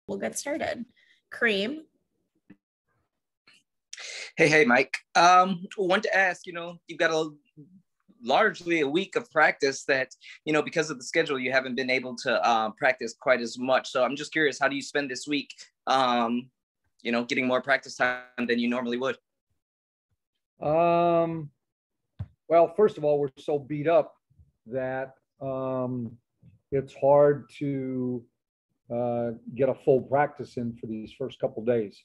we'll get started. Kareem. Hey, Mike. Want to ask, you've got largely a week of practice that, because of the schedule, you haven't been able to practice quite as much. So I'm just curious, how do you spend this week, getting more practice time than you normally would? Well, first of all, we're so beat up that it's hard to get a full practice in for these first couple days.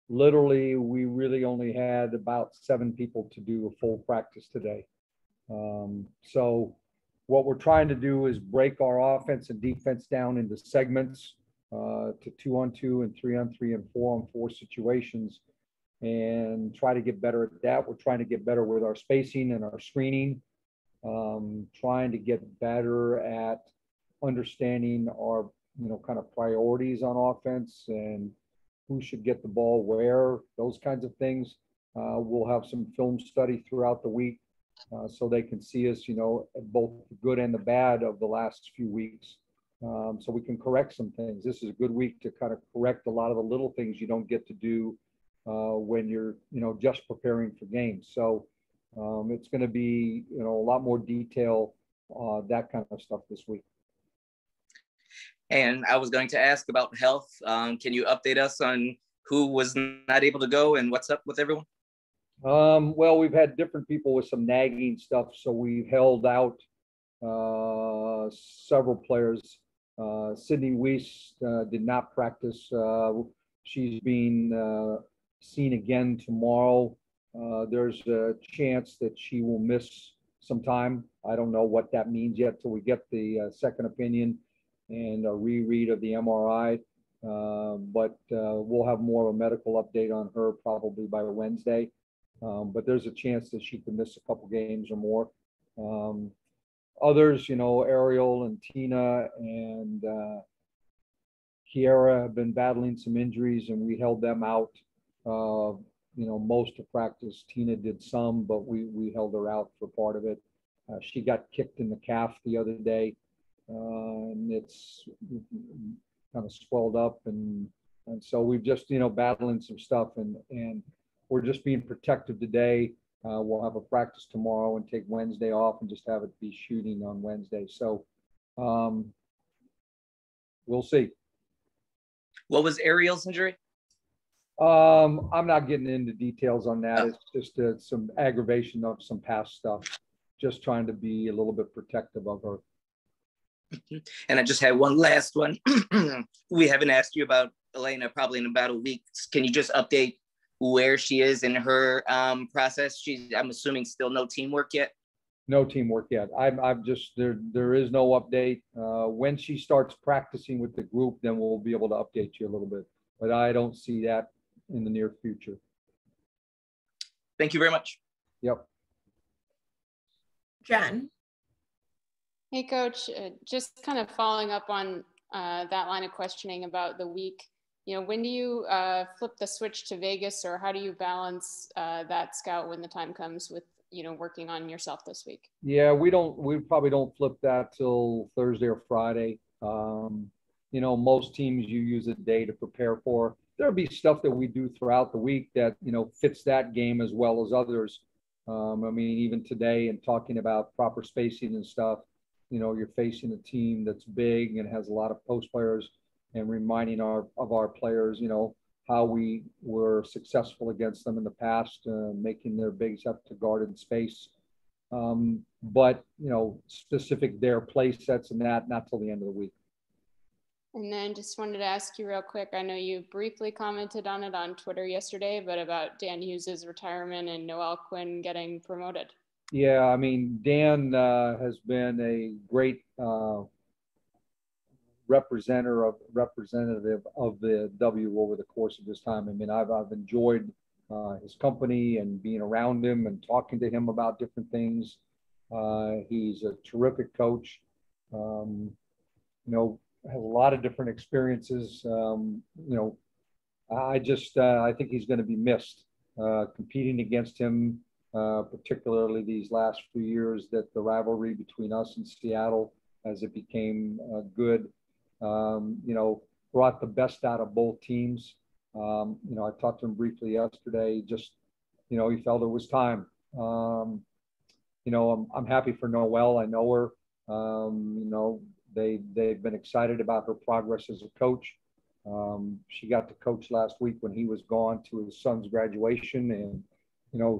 Literally, we really only had about 7 people to do a full practice today. So what we're trying to do is break our offense and defense down into segments to 2-on-2 and 3-on-3 and 4-on-4 situations and try to get better at that. We're trying to get better with our spacing and our screening, trying to get better at understanding our, kind of priorities on offense and who should get the ball where, those kinds of things. We'll have some film study throughout the week so they can see us, both the good and the bad of the last few weeks. So we can correct some things. This is a good week to kind of correct a lot of the little things you don't get to do when you're, just preparing for games. So it's going to be, a lot more detail, that kind of stuff this week. And I was going to ask about health. Can you update us on who was not able to go and what's up with everyone? Well, we've had different people with some nagging stuff, so we've held out several players. Sydney Weiss did not practice. She's being seen again tomorrow. There's a chance that she will miss some time. I don't know what that means yet till we get the second opinion and a reread of the MRI. But we'll have more of a medical update on her probably by Wednesday. But there's a chance that she could miss a couple games or more. Others, Ariel and Tina and Kiera have been battling some injuries, and we held them out, most of practice. Tina did some, but we held her out for part of it. She got kicked in the calf the other day, and it's kind of swelled up, and so we've just, battling some stuff, and we're just being protective today. We'll have a practice tomorrow and take Wednesday off and just have it be shooting on Wednesday. So we'll see. What was Ariel's injury? I'm not getting into details on that. It's just some aggravation of some past stuff. Just trying to be a little bit protective of her. And I just had one last one. We haven't asked you about Elena probably in about a week. Can you just update where she is in her process? I'm assuming still no teamwork yet. No teamwork yet. I'm just there is no update. When she starts practicing with the group, then we'll be able to update you a little bit. But I don't see that in the near future. Thank you very much. Yep. Jen. Hey, Coach. Just kind of following up on that line of questioning about the week. When do you flip the switch to Vegas, or how do you balance that scout when the time comes with, working on yourself this week? Yeah, we probably don't flip that till Thursday or Friday. Most teams you use a day to prepare for. There'll be stuff that we do throughout the week that, fits that game as well as others. Even today and talking about proper spacing and stuff, you're facing a team that's big and has a lot of post players, and reminding of our players, how we were successful against them in the past, making their bigs have to guard in space. But, specific their play sets and that, not till the end of the week. And then just wanted to ask you real quick, I know you briefly commented on it on Twitter yesterday, but about Dan Hughes' retirement and Noel Quinn getting promoted. Yeah, Dan has been a great representative of the W over the course of his time. I've enjoyed his company and being around him and talking to him about different things. He's a terrific coach. Has a lot of different experiences. I think he's going to be missed. Competing against him, particularly these last few years, that the rivalry between us and Seattle, as it became good, brought the best out of both teams. I talked to him briefly yesterday, just, he felt it was time. I'm happy for Noel. I know her. They've been excited about her progress as a coach. She got to coach last week when he was gone to his son's graduation, and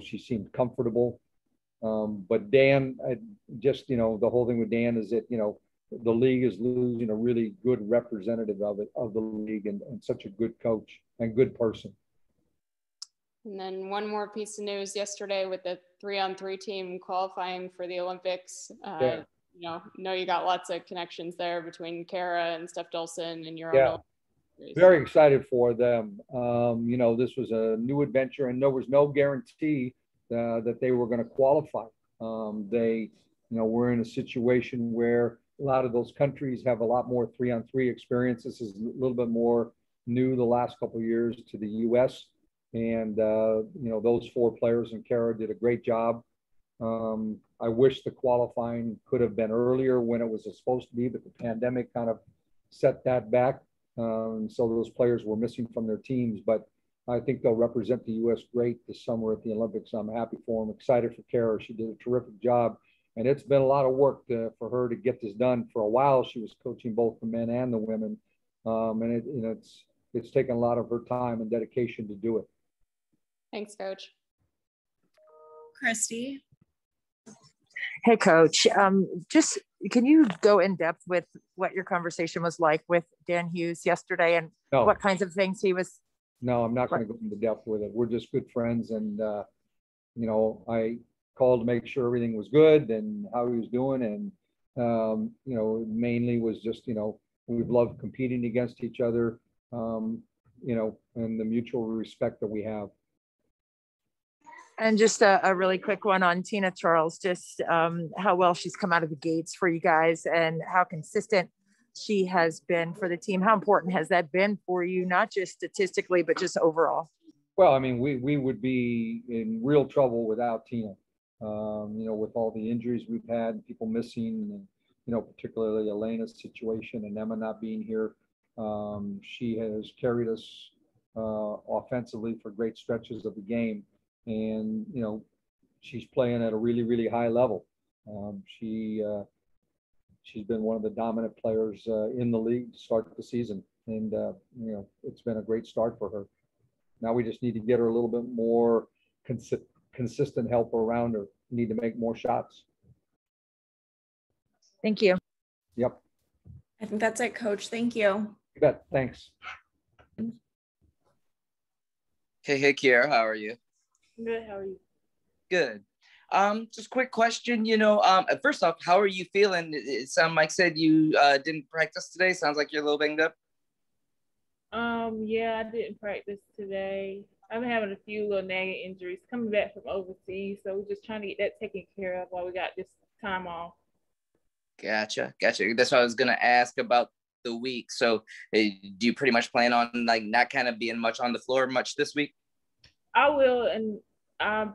she seemed comfortable. But Dan, the whole thing with Dan is that the league is losing a really good representative of the league, and such a good coach and good person. And then one more piece of news yesterday with the 3-on-3 team qualifying for the Olympics. Yeah. Know you got lots of connections there between Kara and Steph Dolson and your own. Olympics. Very excited for them. This was a new adventure, and there was no guarantee that they were going to qualify. We're in a situation where a lot of those countries have a lot more 3-on-3 experience. This is a little bit more new the last couple of years to the U.S. And, those 4 players and Kara did a great job. I wish the qualifying could have been earlier when it was supposed to be, but the pandemic kind of set that back. So those players were missing from their teams, but I think they'll represent the U.S. great this summer at the Olympics. I'm happy for them, excited for Kara. She did a terrific job, and it's been a lot of work for her to get this done. For a while, she was coaching both the men and the women, and it's taken a lot of her time and dedication to do it. Thanks, Coach. Christy. Hey, Coach. Just can you go in depth with what your conversation was like with Dan Hughes yesterday, and what kinds of things he was? No, I'm not going to go into depth with it. We're just good friends, and I called to make sure everything was good and how he was doing, and mainly was just we've loved competing against each other, and the mutual respect that we have. And just a really quick one on Tina Charles, just how well she's come out of the gates for you guys and how consistent she has been for the team. How important has that been for you, not just statistically, but just overall? Well, I mean, we would be in real trouble without Tina, with all the injuries we've had, people missing, and, particularly Elena's situation and Emma not being here. She has carried us offensively for great stretches of the game. And, she's playing at a really, really high level. She's been one of the dominant players in the league to start the season. And, it's been a great start for her. Now we just need to get her a little bit more consistent help around her. We need to make more shots. Thank you. Yep. I think that's it, Coach. Thank you. You bet. Thanks. Hey, Kiara, how are you? Good. How are you? Good. Just a quick question. First off, how are you feeling? It sounds Mike said you didn't practice today. Sounds like you're a little banged up. Yeah, I didn't practice today. I've been having a few little nagging injuries coming back from overseas, so we're just trying to get that taken care of while we got this time off. Gotcha. That's what I was gonna ask about the week. So, do you pretty much plan on not kind of being much on the floor much this week? I will, and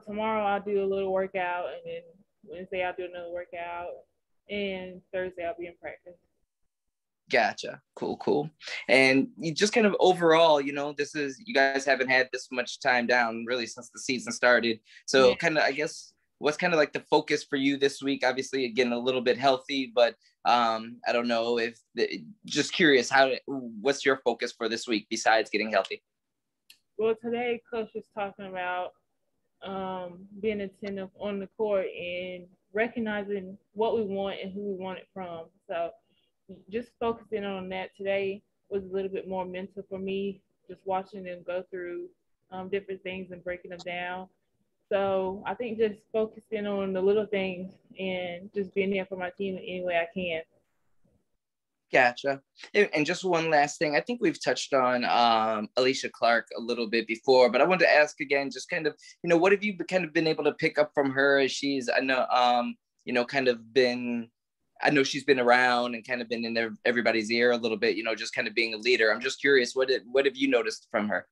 tomorrow I'll do a little workout, and then Wednesday I'll do another workout, and Thursday I'll be in practice. Gotcha. Cool. And you just kind of overall, you guys haven't had this much time down really since the season started. So kind of, I guess, what's kind of like the focus for you this week? Obviously, getting a little bit healthy, but I don't know just curious, what's your focus for this week besides getting healthy? Well, today Coach was talking about being attentive on the court and recognizing what we want and who we want it from. So just focusing on that today was a little bit more mental for me, just watching them go through different things and breaking them down. So I think just focusing on the little things and just being here for my team in any way I can. Gotcha. And just one last thing. I think we've touched on Alicia Clark a little bit before, but I wanted to ask again, just kind of, what have you kind of been able to pick up from her as she's, I know she's been around and kind of been in everybody's ear a little bit, just kind of being a leader. I'm just curious, what have you noticed from her?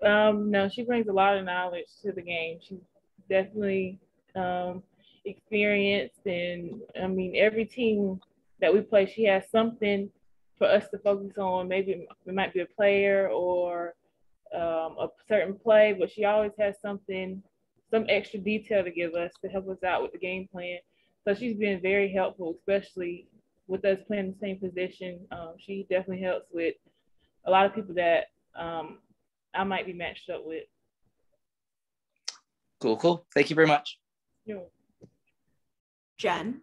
No, she brings a lot of knowledge to the game. She's definitely experienced, and I mean, every team that we play, she has something for us to focus on. Maybe it might be a player or a certain play, but she always has some extra detail to give us to help us out with the game plan. So she's been very helpful, especially with us playing the same position. She definitely helps with a lot of people that I might be matched up with. Cool. Thank you very much. Yeah. Jen.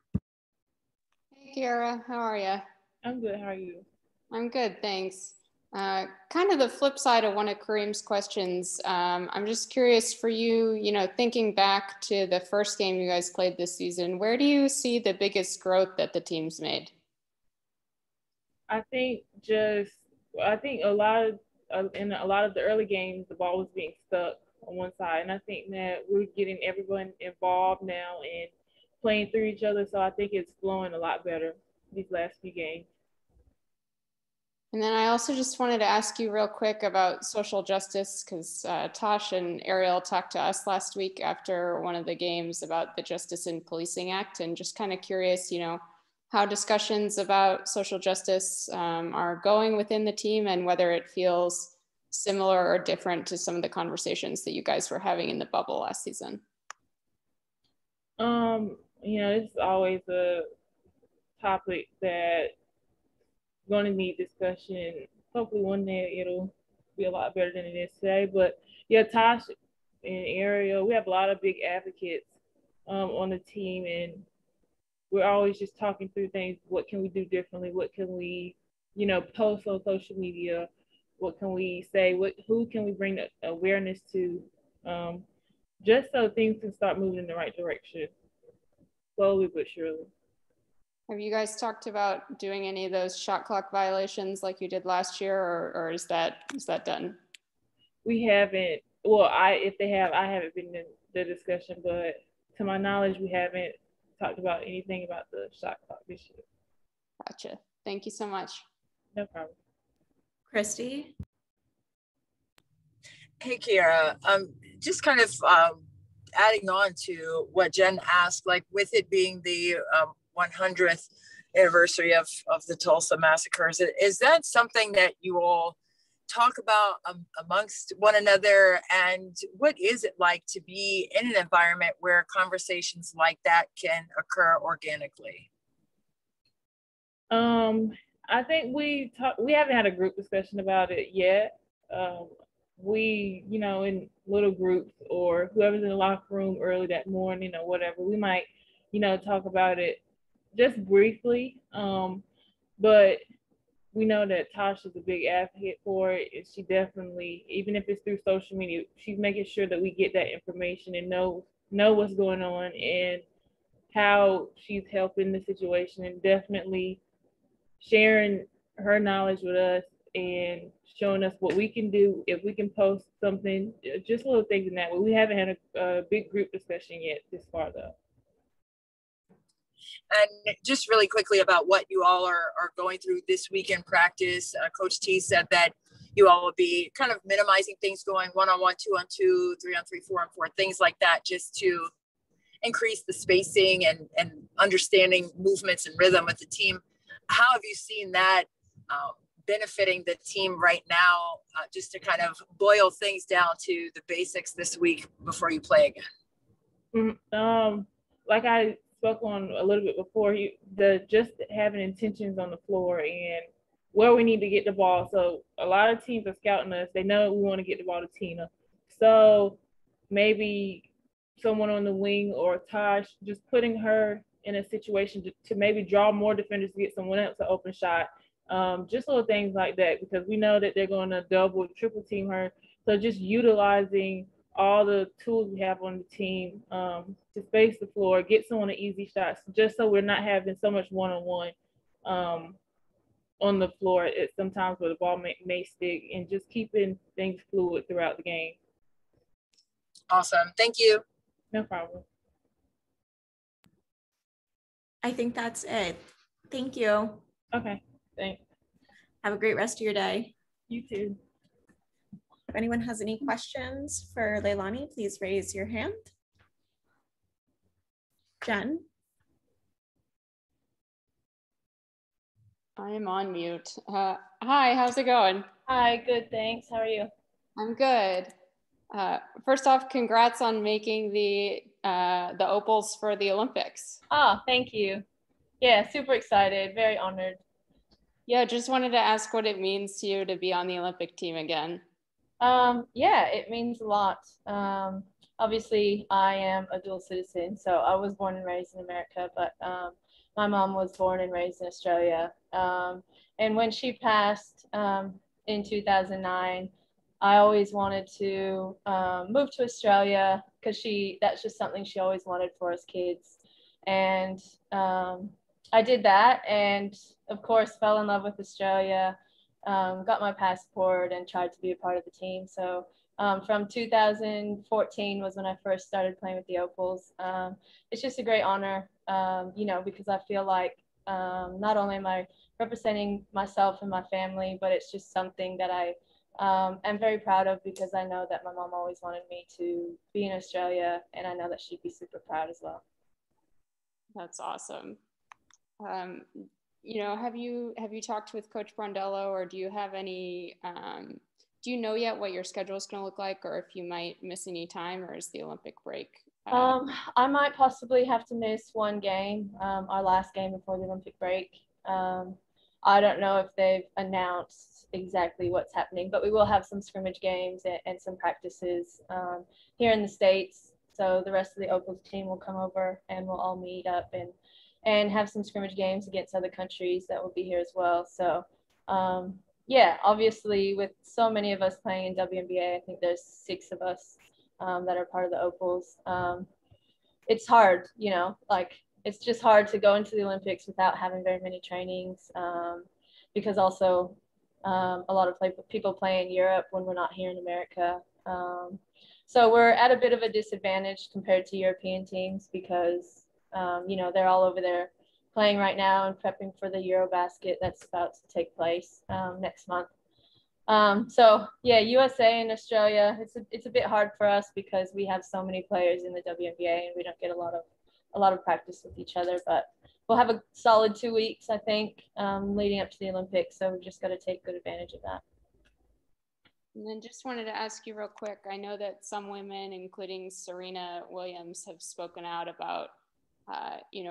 Hey, Kiara, how are you? I'm good. How are you? I'm good, thanks. Kind of the flip side of one of Kareem's questions. I'm just curious for you, thinking back to the first game you guys played this season, where do you see the biggest growth that the team's made? I think a lot of in a lot of the early games, the ball was being stuck on one side, and I think that we're getting everyone involved now and playing through each other. So I think it's flowing a lot better these last few games. And then I also just wanted to ask you real quick about social justice, because Tosh and Ariel talked to us last week after one of the games about the Justice in Policing Act, and just kind of curious, how discussions about social justice are going within the team and whether it feels similar or different to some of the conversations that you guys were having in the bubble last season. It's always a topic that going to need discussion. Hopefully one day it'll be a lot better than it is today. But yeah, Tosh and Ariel, we have a lot of big advocates on the team, and we're always just talking through things. What can we do differently? What can we, post on social media? What can we say? Who can we bring awareness to? Just so things can start moving in the right direction, slowly but surely. Have you guys talked about doing any of those shot clock violations like you did last year, or is that done? We haven't. Well, if they have, I haven't been in the discussion, but to my knowledge, we haven't talked about anything about the shot clock this year. Gotcha. Thank you so much. No problem. Christy. Hey, Kiara, just kind of adding on to what Jen asked, like with it being the 100th anniversary of the Tulsa massacres, is that something that you all talk about amongst one another? And what is it like to be in an environment where conversations like that can occur organically? I think we haven't had a group discussion about it yet. We, in little groups or whoever's in the locker room early that morning or whatever, we might, talk about it just briefly. But we know that Tosh is a big advocate for it. And she definitely, even if it's through social media, she's making sure that we get that information and know what's going on and how she's helping the situation, and definitely sharing her knowledge with us and showing us what we can do if we can post something, just little things in that way. We haven't had a big group discussion yet this far though. And just really quickly about what you all are going through this week in practice. Coach T said that you all will be kind of minimizing things going 1-on-1, 2-on-2, 3-on-3, 4-on-4, things like that, just to increase the spacing and understanding movements and rhythm with the team. How have you seen that benefiting the team right now, just to kind of boil things down to the basics this week before you play again? Like I spoke on a little bit before, just having intentions on the floor and where we need to get the ball. So a lot of teams are scouting us. They know we want to get the ball to Tina. So maybe someone on the wing or Tosh, just putting her in a situation to maybe draw more defenders to get someone else an open shot. Just little things like that, because we know that they're going to double, triple team her. So just utilizing all the tools we have on the team to space the floor, get someone an easy shot, just so we're not having so much one-on-one on the floor at sometimes where the ball may stick, and just keeping things fluid throughout the game. Awesome. Thank you. No problem. I think that's it. Thank you. Okay, thanks. Have a great rest of your day. You too. If anyone has any questions for Leilani, please raise your hand. Jen? I am on mute. Hi, how's it going? Hi, good, thanks. How are you? I'm good. First off, congrats on making the opals for the Olympics. Oh, thank you. Yeah, super excited, very honored. Yeah, just wanted to ask what it means to you to be on the Olympic team again. Yeah, it means a lot. Obviously, I am a dual citizen, so I was born and raised in America, but my mom was born and raised in Australia. And when she passed in 2009, I always wanted to move to Australia because that's just something she always wanted for us kids. And I did that, and of course, fell in love with Australia. Got my passport and tried to be a part of the team. So from 2014 was when I first started playing with the Opals. It's just a great honor, because I feel like not only am I representing myself and my family, but it's just something that I am very proud of because I know that my mom always wanted me to be in Australia, and I know that she'd be super proud as well. That's awesome. Have you talked with Coach Brondello, or do you have any, do you know yet what your schedule is going to look like, or if you might miss any time, or is the Olympic break? I might possibly have to miss one game, our last game before the Olympic break. I don't know if they've announced exactly what's happening, but we will have some scrimmage games and some practices here in the States. So the rest of the Opals team will come over and we'll all meet up and have some scrimmage games against other countries that will be here as well. So yeah, obviously with so many of us playing in WNBA, I think there's 6 of us that are part of the Opals. It's hard, it's just hard to go into the Olympics without having very many trainings because also a lot of people play in Europe when we're not here in America. So we're at a bit of a disadvantage compared to European teams because, they're all over there playing right now and prepping for the Eurobasket that's about to take place next month. So yeah, USA and Australia, it's a bit hard for us because we have so many players in the WNBA and we don't get a lot of practice with each other, but we'll have a solid 2 weeks, I think, leading up to the Olympics. So we've just got to take good advantage of that. And then just wanted to ask you real quick, I know that some women, including Serena Williams, have spoken out about,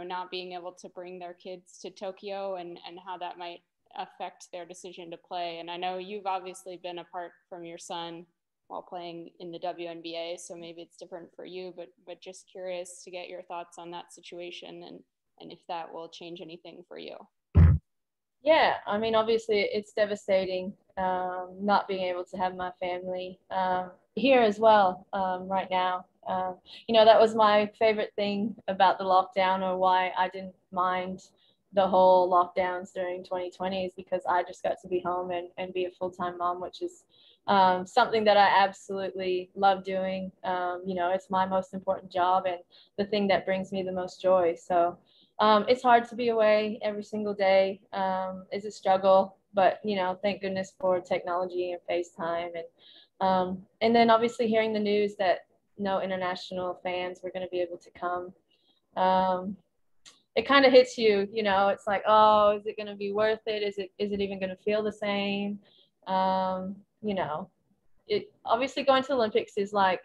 not being able to bring their kids to Tokyo and how that might affect their decision to play. And I know you've obviously been apart from your son while playing in the WNBA, so maybe it's different for you, but just curious to get your thoughts on that situation and if that will change anything for you. Yeah, I mean, obviously it's devastating not being able to have my family here as well right now. That was my favorite thing about the lockdown, or why I didn't mind the whole lockdowns during 2020, is because I just got to be home and be a full-time mom, which is something that I absolutely love doing. It's my most important job and the thing that brings me the most joy. So it's hard to be away every single day. It's a struggle, but thank goodness for technology and FaceTime, and then obviously hearing the news that no international fans were going to be able to come. It kind of hits you, it's like, oh, is it going to be worth it? Is it even going to feel the same? It obviously, going to the Olympics is like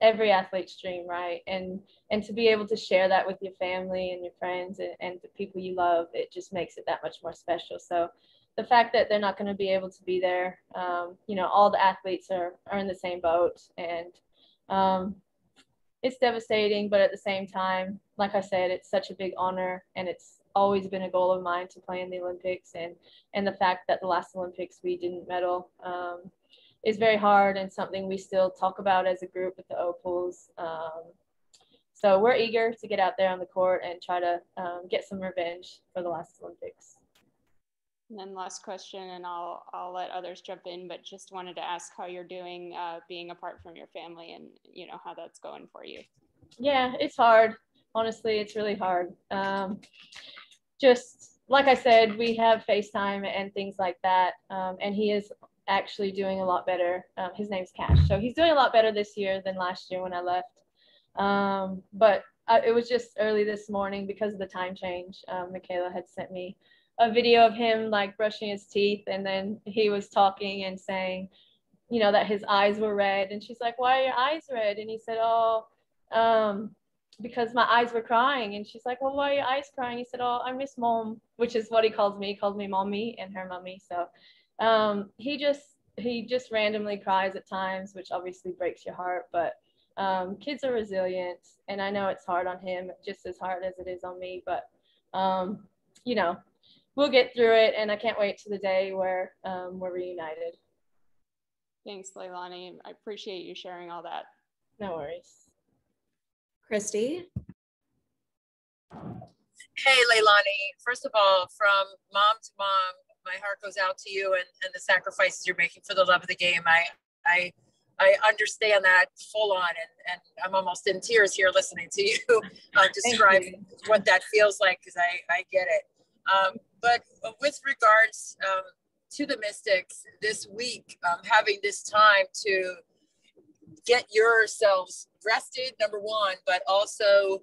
every athlete's dream, right? And to be able to share that with your family and your friends and the people you love, it just makes it that much more special. So the fact that they're not going to be able to be there, all the athletes are in the same boat, and it's devastating, but at the same time, like I said, it's such a big honor, and it's always been a goal of mine to play in the Olympics, and the fact that the last Olympics we didn't medal is very hard and something we still talk about as a group with the Opals. So we're eager to get out there on the court and try to get some revenge for the last Olympics. And then last question, and I'll let others jump in, but just wanted to ask how you're doing being apart from your family and how that's going for you. Yeah, it's hard. Honestly, it's really hard. Just like I said, we have FaceTime and things like that, and he is actually doing a lot better. His name's Cash, so he's doing a lot better this year than last year when I left. But it was just early this morning because of the time change. Michaela had sent me a video of him like brushing his teeth, and then he was talking and saying, you know, that his eyes were red, and she's like, why are your eyes red? And he said, oh, because my eyes were crying. And she's like, well, why are your eyes crying? He said, oh, I miss mom, which is what he calls me. He calls me mommy and her mummy. So he just randomly cries at times, which obviously breaks your heart, but kids are resilient, and I know it's hard on him just as hard as it is on me, but you know, we'll get through it, and I can't wait to the day where we're reunited. Thanks, Leilani. I appreciate you sharing all that. No worries. Christy? Hey, Leilani. First of all, from mom to mom, my heart goes out to you and the sacrifices you're making for the love of the game. I understand that full on, and I'm almost in tears here listening to you describe what that feels like, because I get it. But with regards to the Mystics this week, having this time to get yourselves rested, number one, but also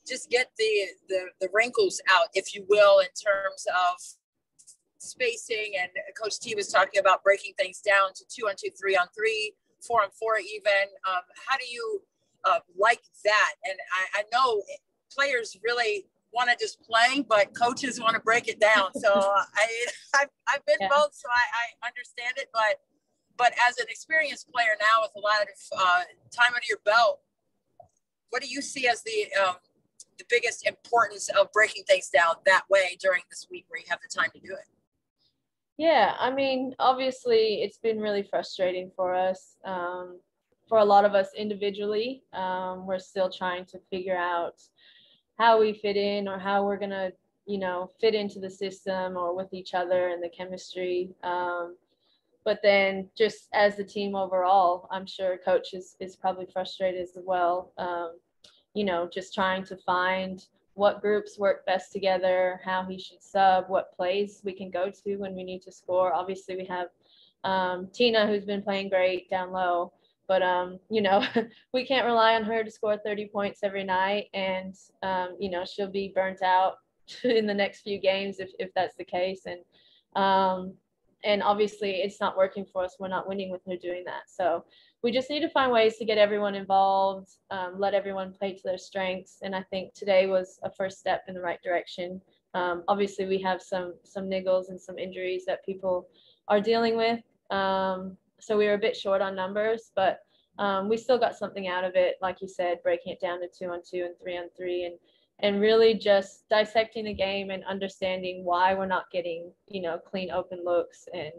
just get the wrinkles out, if you will, in terms of spacing. And Coach T was talking about breaking things down to 2-on-2, 3-on-3, 4-on-4 even. How do you like that? And I know players really want to just playing, but coaches want to break it down. So I've been both, so I understand it. But as an experienced player now with a lot of time under your belt, what do you see as the biggest importance of breaking things down that way during this week where you have the time to do it? Yeah, I mean, obviously it's been really frustrating for us. For a lot of us individually, we're still trying to figure out how we fit in, or how we're gonna, you know, fit into the system or with each other and the chemistry. But then just as the team overall, I'm sure coach is probably frustrated as well. You know, just trying to find what groups work best together, how he should sub, what plays we can go to when we need to score. Obviously we have Tina, who's been playing great down low, but you know, we can't rely on her to score 30 points every night, and you know, she'll be burnt out in the next few games if that's the case. And obviously it's not working for us. We're not winning with her doing that. So we just need to find ways to get everyone involved, let everyone play to their strengths. And I think today was a first step in the right direction. Obviously we have some niggles and some injuries that people are dealing with. So we were a bit short on numbers, but we still got something out of it. Like you said, breaking it down to 2-on-2 and 3-on-3, and really just dissecting the game and understanding why we're not getting, you know, clean open looks, and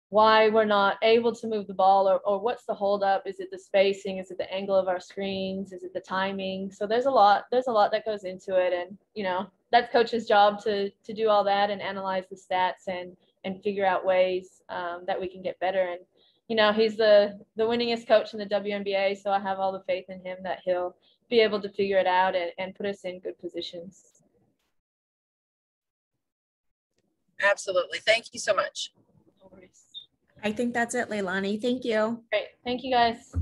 why we're not able to move the ball, or what's the holdup. Is it the spacing? Is it the angle of our screens? Is it the timing? So there's a lot that goes into it, and you know, that's coach's job to do all that and analyze the stats and figure out ways that we can get better. And you know, he's the winningest coach in the WNBA, so I have all the faith in him that he'll be able to figure it out and put us in good positions. Absolutely. Thank you so much. I think that's it, Leilani. Thank you. Great. Thank you, guys.